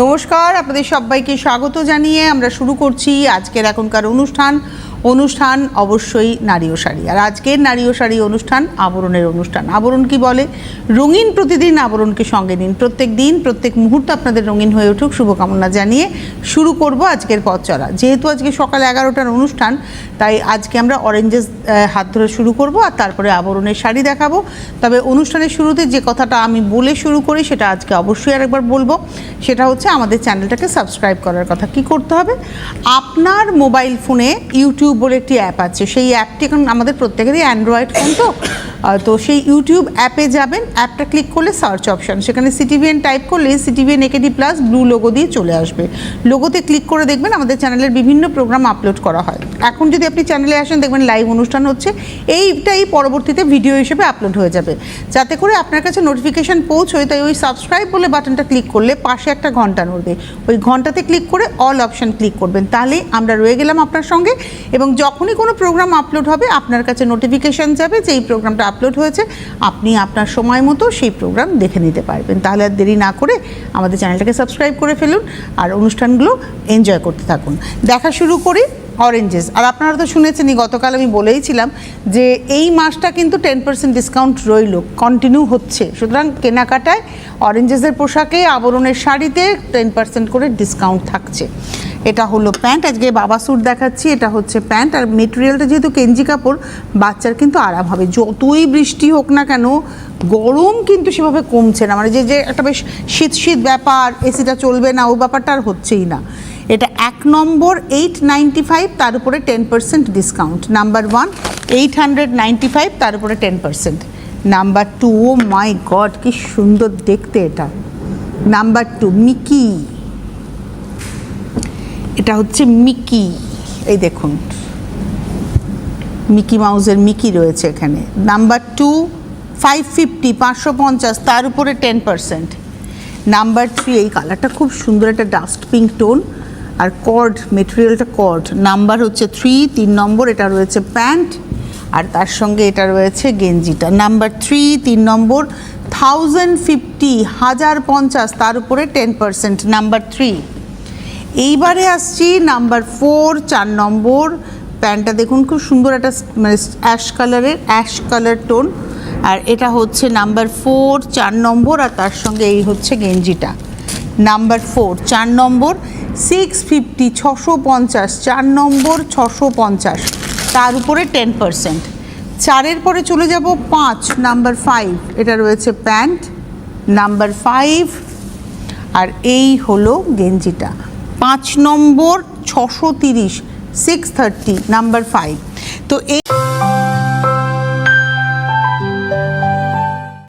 নমস্কার, আপনাদের সবাইকে স্বাগত জানিয়ে আমরা শুরু করছি আজকের এখনকার অনুষ্ঠান অবশ্যই নারী ও শাড়ি। আর আজকের নারী ও শাড়ি অনুষ্ঠান আবরণের অনুষ্ঠান। আবরণ কি বলে? রঙিন প্রতিদিন আবরণকে সঙ্গে নিন। প্রত্যেক দিন প্রত্যেক মুহূর্ত আপনাদের রঙিন হয়ে উঠুক শুভকামনা জানিয়ে শুরু করব আজকের পথ চলা। যেহেতু আজকে সকাল 11টার অনুষ্ঠান, তাই আজকে আমরা অরেঞ্জেস হাত ধরে শুরু করব আর তারপরে আবরণের শাড়ি দেখাবো। তবে অনুষ্ঠানের শুরুতে যে কথাটা আমি বলে শুরু করি সেটা আজকে অবশ্যই আরেকবার বলবো, সেটা হচ্ছে আমাদের চ্যানেলটাকে সাবস্ক্রাইব করার কথা। কি করতে হবে? আপনার মোবাইল ফোনে ইউটিউব বলে একটি অ্যাপ আছে, সেই অ্যাপটি এখন আমাদের প্রত্যেকেরই অ্যান্ড্রয়েড ফোন, তো সেই ইউটিউব অ্যাপে যাবেন, অ্যাপটা ক্লিক করলে সার্চ অপশান, সেখানে সিটিভিএন টাইপ করলে CTVN AKD plus blue logo দিয়ে চলে আসবে। লোগোতে ক্লিক করে দেখবেন আমাদের চ্যানেলের বিভিন্ন প্রোগ্রাম আপলোড করা হয়। এখন যদি আপনি চ্যানেলে আসেন দেখবেন লাইভ অনুষ্ঠান হচ্ছে, এইটাই পরবর্তীতে ভিডিও হিসেবে আপলোড হয়ে যাবে। যাতে করে আপনার কাছে নোটিফিকেশান পৌঁছয়, তাই ওই সাবস্ক্রাইব বলে বাটনটা ক্লিক করলে পাশে একটা ঘন্টা নড়বে, ওই ঘন্টাতে ক্লিক করে অল অপশান ক্লিক করবেন, তাহলেই আমরা রয়ে গেলাম আপনার সঙ্গে। এবং যখনই কোনো প্রোগ্রাম আপলোড হবে আপনার কাছে নোটিফিকেশান যাবে যে এই প্রোগ্রামটা আপলোড হয়েছে, আপনি আপনার সময় মতো সেই প্রোগ্রাম দেখে নিতে পারবেন। তাহলে আর দেরি না করে আমাদের চ্যানেলটাকে সাবস্ক্রাইব করে ফেলুন আর অনুষ্ঠানগুলো এনজয় করতে থাকুন। দেখা শুরু করি অরেঞ্জেস। আর আপনারা তো শুনেছেনই, গতকাল আমি বলেইছিলাম যে এই মাসটা কিন্তু 10% ডিসকাউন্ট রইল, কন্টিনিউ হচ্ছে। সুতরাং কেনাকাটায় অরেঞ্জেসের পোশাকে, আবরণের শাড়িতে 10% করে ডিসকাউন্ট থাকছে। এটা হলো প্যান্ট, আজকে বাবা স্যুট দেখাচ্ছি। এটা হচ্ছে প্যান্ট, আর মেটেরিয়ালটা যেহেতু কেঞ্জি কাপড়, বাচ্চার কিন্তু আরাম হবে। যতই বৃষ্টি হোক না কেন, গরম কিন্তু সেভাবে কমছে না। মানে যে একটা বেশ শীত ব্যাপার, এসিটা চলবে না, ও ব্যাপারটা আর হচ্ছেই না। এটা 1 নম্বর 895, তার উপরে 10% ডিসকাউন্ট। নাম্বার 1 895, তার উপরে 10%। নাম্বার 2, ও মাই গড কি সুন্দর দেখতে এটা। নাম্বার 2 মিকি, এটা হচ্ছে মিকি, এই দেখুন মিকি মাউসের মিকি রয়েছে এখানে। নাম্বার 2 550, 550, তার উপরে 10%। নাম্বার 3, এই কালারটা খুব সুন্দর, একটা ডাস্ট পিঙ্ক টোন, আর কর্ড মেটেরিয়ালটা কর্ড। নাম্বার হচ্ছে 3 নম্বর, এটা রয়েছে প্যান্ট, আর তার সঙ্গে এটা রয়েছে গেঞ্জিটা। নাম্বার 3 নম্বর 1050, 1050, তার উপরে 10%। নাম্বার 3। এইবারে আসছি নাম্বার 4 নম্বর। প্যান্টটা দেখুন খুব সুন্দর, একটা মানে অ্যাশ কালার টোন, আর এটা হচ্ছে নাম্বার 4 নম্বর, আর তার সঙ্গে এই হচ্ছে গেঞ্জিটা। নাম্বার 4 নম্বর 650, 650, 4 নম্বর 650, তার উপরে 10%। 4-এর পরে চলে যাব 5 নাম্বার 5, এটা রয়েছে প্যান্ট। নাম্বার 5, আর এই হলো গেঞ্জিটা। 5 নম্বর 630, 630, নাম্বার 5। তো এই